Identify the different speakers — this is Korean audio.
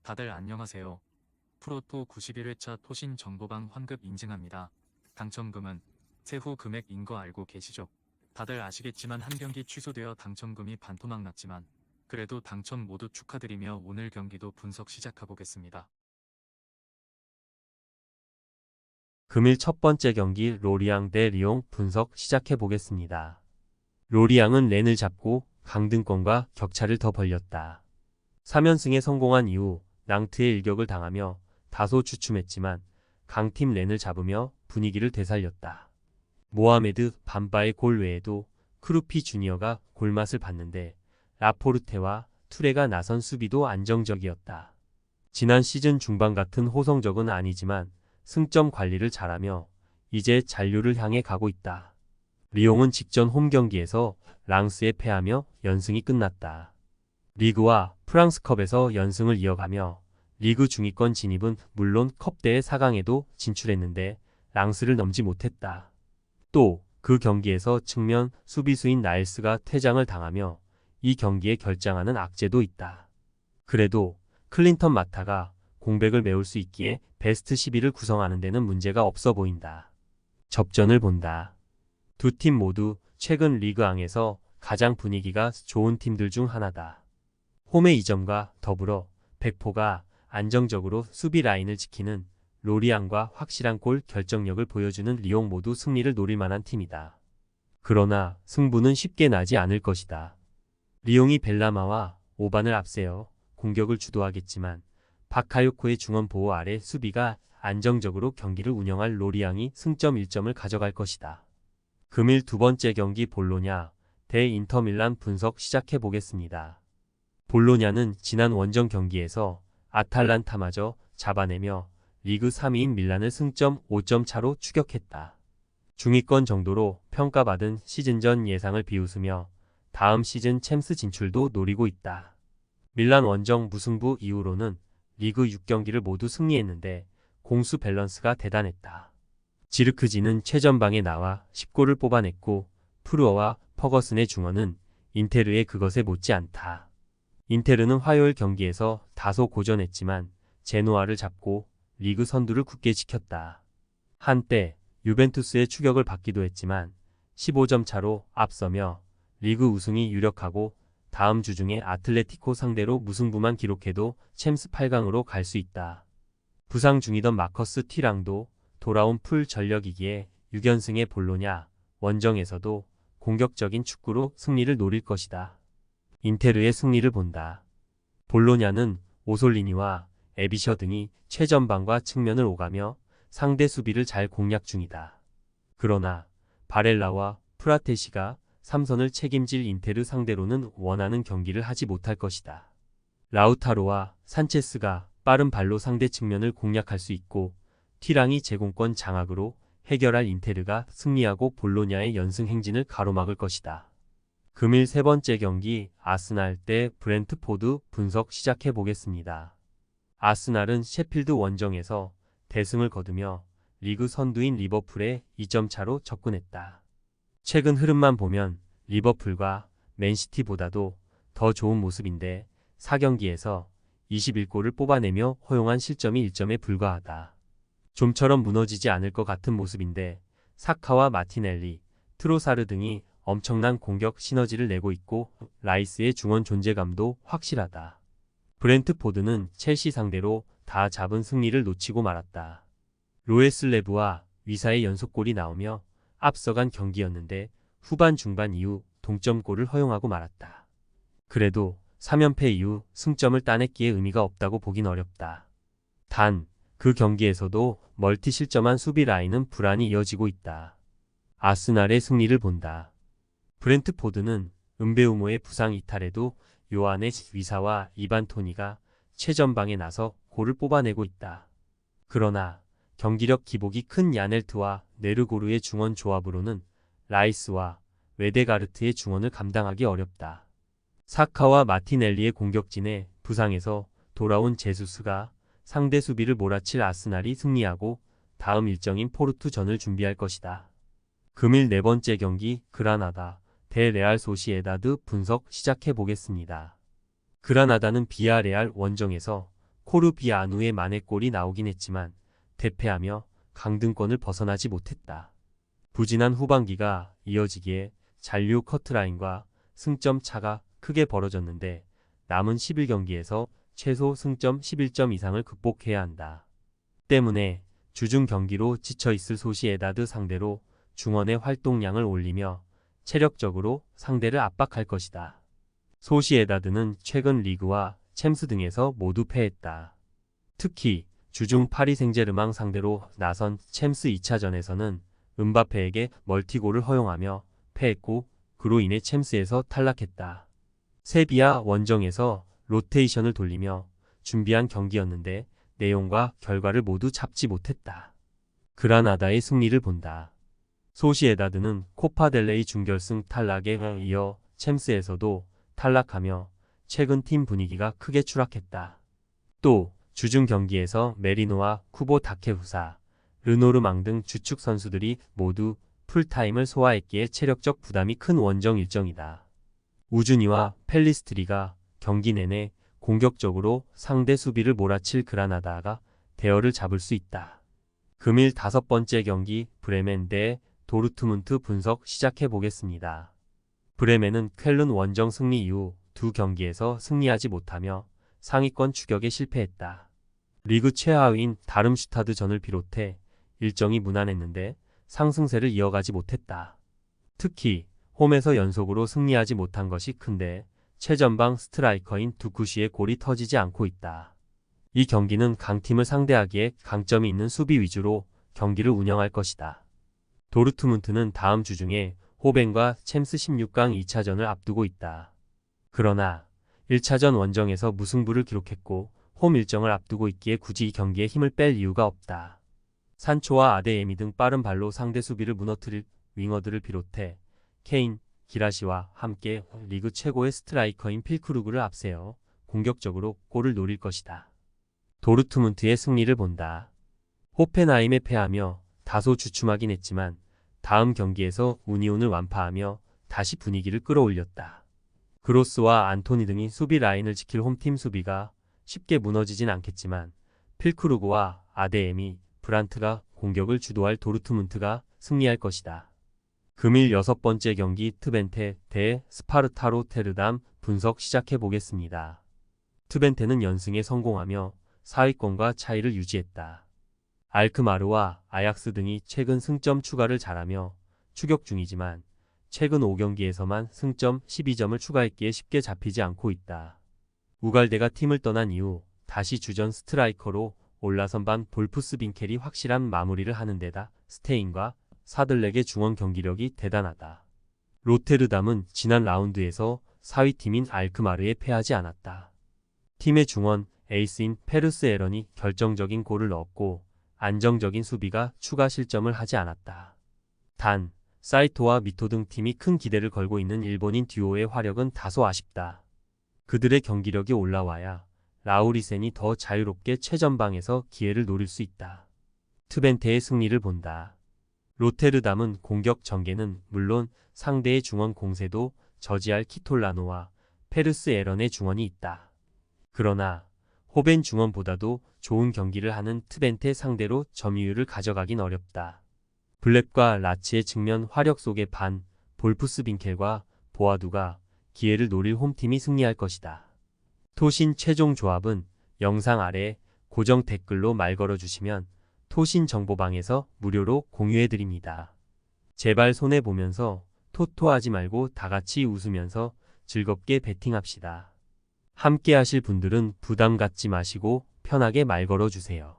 Speaker 1: 다들 안녕하세요. 프로토 91회차 토신 정보방 환급 인증합니다. 당첨금은 세후 금액인 거 알고 계시죠? 다들 아시겠지만 한 경기 취소되어 당첨금이 반토막 났지만 그래도 당첨 모두 축하드리며 오늘 경기도 분석 시작해보겠습니다.
Speaker 2: 금일 첫 번째 경기 로리앙 대 리옹 분석 시작해 보겠습니다. 로리앙은 렌을 잡고 강등권과 격차를 더 벌렸다. 3연승에 성공한 이후 낭트의 일격을 당하며 다소 주춤했지만 강팀 렌을 잡으며 분위기를 되살렸다. 모하메드 반바의 골 외에도 크루피 주니어가 골맛을 봤는데 라포르테와 투레가 나선 수비도 안정적이었다. 지난 시즌 중반 같은 호성적은 아니지만 승점 관리를 잘하며 이제 잔류를 향해 가고 있다. 리옹은 직전 홈 경기에서 랑스에 패하며 연승이 끝났다. 리그와 프랑스컵에서 연승을 이어가며 리그 중위권 진입은 물론 컵대회 4강에도 진출했는데 랑스를 넘지 못했다. 또 그 경기에서 측면 수비수인 나일스가 퇴장을 당하며 이 경기에 결장하는 악재도 있다. 그래도 클린턴 마타가 공백을 메울 수 있기에 베스트 11을 구성하는 데는 문제가 없어 보인다. 접전을 본다. 두 팀 모두 최근 리그앙에서 가장 분위기가 좋은 팀들 중 하나다. 홈의 이점과 더불어 백포가 안정적으로 수비 라인을 지키는 로리앙과 확실한 골 결정력을 보여주는 리옹 모두 승리를 노릴 만한 팀이다. 그러나 승부는 쉽게 나지 않을 것이다. 리옹이 벨라마와 오반을 앞세워 공격을 주도하겠지만 바카요코의 중원 보호 아래 수비가 안정적으로 경기를 운영할 로리앙이 승점 1점을 가져갈 것이다. 금일 두 번째 경기 볼로냐 대 인터밀란 분석 시작해 보겠습니다. 볼로냐는 지난 원정 경기에서 아탈란타마저 잡아내며 리그 3위인 밀란을 승점 5점 차로 추격했다. 중위권 정도로 평가받은 시즌 전 예상을 비웃으며 다음 시즌 챔스 진출도 노리고 있다. 밀란 원정 무승부 이후로는 리그 6경기를 모두 승리했는데 공수 밸런스가 대단했다. 지르크지는 최전방에 나와 10골을 뽑아냈고 프루어와 퍼거슨의 중원은 인테르의 그것에 못지않다. 인테르는 화요일 경기에서 다소 고전했지만 제노아를 잡고 리그 선두를 굳게 지켰다. 한때 유벤투스의 추격을 받기도 했지만 15점 차로 앞서며 리그 우승이 유력하고 다음 주 중에 아틀레티코 상대로 무승부만 기록해도 챔스 8강으로 갈 수 있다. 부상 중이던 마커스 티랑도 돌아온 풀 전력이기에 6연승의 볼로냐 원정에서도 공격적인 축구로 승리를 노릴 것이다. 인테르의 승리를 본다. 볼로냐는 오솔리니와 에비셔 등이 최전방과 측면을 오가며 상대 수비를 잘 공략 중이다. 그러나 바렐라와 프라테시가 3선을 책임질 인테르 상대로는 원하는 경기를 하지 못할 것이다. 라우타로와 산체스가 빠른 발로 상대 측면을 공략할 수 있고 티랑이 제공권 장악으로 해결할 인테르가 승리하고 볼로냐의 연승 행진을 가로막을 것이다. 금일 세 번째 경기 아스날 대 브렌트포드 분석 시작해 보겠습니다. 아스날은 셰필드 원정에서 대승을 거두며 리그 선두인 리버풀에 2점 차로 접근했다. 최근 흐름만 보면 리버풀과 맨시티보다도 더 좋은 모습인데 4경기에서 21골을 뽑아내며 허용한 실점이 1점에 불과하다. 좀처럼 무너지지 않을 것 같은 모습인데 사카와 마티넬리, 트로사르 등이 엄청난 공격 시너지를 내고 있고 라이스의 중원 존재감도 확실하다. 브렌트포드는 첼시 상대로 다 잡은 승리를 놓치고 말았다. 로에슬레브와 위사의 연속골이 나오며 앞서간 경기였는데 후반 중반 이후 동점골을 허용하고 말았다. 그래도 3연패 이후 승점을 따냈기에 의미가 없다고 보긴 어렵다. 단, 그 경기에서도 멀티 실점한 수비 라인은 불안이 이어지고 있다. 아스날의 승리를 본다. 브렌트포드는 은베우모의 부상 이탈에도 요한의 위사와 이반 토니가 최전방에 나서 골을 뽑아내고 있다. 그러나 경기력 기복이 큰 야넬트와 네르고르의 중원 조합으로는 라이스와 웨데가르트의 중원을 감당하기 어렵다. 사카와 마티넬리의 공격진에 부상에서 돌아온 제수스가 상대 수비를 몰아칠 아스날이 승리하고 다음 일정인 포르투전을 준비할 것이다. 금일 네 번째 경기 그라나다 대 레알 소시에다드 분석 시작해 보겠습니다. 그라나다는 비아레알 원정에서 코르비아누의 만회골이 나오긴 했지만 대패하며 강등권을 벗어나지 못했다. 부진한 후반기가 이어지기에 잔류 커트라인과 승점 차가 크게 벌어졌는데 남은 11경기에서 최소 승점 11점 이상을 극복해야 한다. 때문에 주중 경기로 지쳐있을 소시에다드 상대로 중원의 활동량을 올리며 체력적으로 상대를 압박할 것이다. 소시에다드는 최근 리그와 챔스 등에서 모두 패했다. 특히 주중 파리 생제르맹 상대로 나선 챔스 2차전에서는 음바페에게 멀티골을 허용하며 패했고 그로 인해 챔스에서 탈락했다. 세비야 원정에서 로테이션을 돌리며 준비한 경기였는데 내용과 결과를 모두 잡지 못했다. 그라나다의 승리를 본다. 소시에다드는 코파델레이 준결승 탈락에 이어 챔스에서도 탈락하며 최근 팀 분위기가 크게 추락했다. 또 주중 경기에서 메리노와 쿠보 다케후사, 르노르망 등 주축 선수들이 모두 풀타임을 소화했기에 체력적 부담이 큰 원정 일정이다. 우주니와 펠리스트리가 경기 내내 공격적으로 상대 수비를 몰아칠 그라나다가 대열을 잡을 수 있다. 금일 5번째 경기 브레멘 대 도르트문트 분석 시작해 보겠습니다. 브레멘은 쾰른 원정 승리 이후 두 경기에서 승리하지 못하며 상위권 추격에 실패했다. 리그 최하위인 다름슈타드전을 비롯해 일정이 무난했는데 상승세를 이어가지 못했다. 특히 홈에서 연속으로 승리하지 못한 것이 큰데 최전방 스트라이커인 두쿠시의 골이 터지지 않고 있다. 이 경기는 강팀을 상대하기에 강점이 있는 수비 위주로 경기를 운영할 것이다. 도르트문트는 다음 주 중에 호벤과 챔스 16강 2차전을 앞두고 있다. 그러나 1차전 원정에서 무승부를 기록했고 홈 일정을 앞두고 있기에 굳이 이 경기에 힘을 뺄 이유가 없다. 산초와 아데에미 등 빠른 발로 상대 수비를 무너뜨릴 윙어들을 비롯해 케인, 기라시와 함께 리그 최고의 스트라이커인 필크루그를 앞세워 공격적으로 골을 노릴 것이다. 도르트문트의 승리를 본다. 호펜하임에 패하며 다소 주춤하긴 했지만 다음 경기에서 우니온을 완파하며 다시 분위기를 끌어올렸다. 그로스와 안토니 등이 수비 라인을 지킬 홈팀 수비가 쉽게 무너지진 않겠지만 필크루그와 아데에미, 브란트가 공격을 주도할 도르트문트가 승리할 것이다. 금일 6번째 경기 트벤테 대 스파르타 로테르담 분석 시작해 보겠습니다. 트벤테는 연승에 성공하며 4위권과 차이를 유지했다. 알크마르와 아약스 등이 최근 승점 추가를 잘하며 추격 중이지만 최근 5경기에서만 승점 12점을 추가했기에 쉽게 잡히지 않고 있다. 우갈데가 팀을 떠난 이후 다시 주전 스트라이커로 올라선 반 볼프스 빈켈이 확실한 마무리를 하는 데다 스테인과 사들렉의 중원 경기력이 대단하다. 로테르담은 지난 라운드에서 4위팀인 알크마르에 패하지 않았다. 팀의 중원 에이스인 페르스 에런이 결정적인 골을 넣었고 안정적인 수비가 추가 실점을 하지 않았다. 단 사이토와 미토 등 팀이 큰 기대를 걸고 있는 일본인 듀오의 화력은 다소 아쉽다. 그들의 경기력이 올라와야 라우리센이 더 자유롭게 최전방에서 기회를 노릴 수 있다. 트벤테의 승리를 본다. 로테르담은 공격 전개는 물론 상대의 중원 공세도 저지할 키톨라노와 페르스 에런의 중원이 있다. 그러나 호벤 중원보다도 좋은 경기를 하는 트벤테 상대로 점유율을 가져가긴 어렵다. 블랙과 라치의 측면 화력 속의 반, 볼프스 빈켈과 보아두가 기회를 노릴 홈팀이 승리할 것이다. 토신 최종 조합은 영상 아래 고정 댓글로 말 걸어주시면 토신 정보방에서 무료로 공유해드립니다. 제발 손해보면서 토토하지 말고 다같이 웃으면서 즐겁게 베팅합시다. 함께 하실 분들은 부담 갖지 마시고 편하게 말 걸어주세요.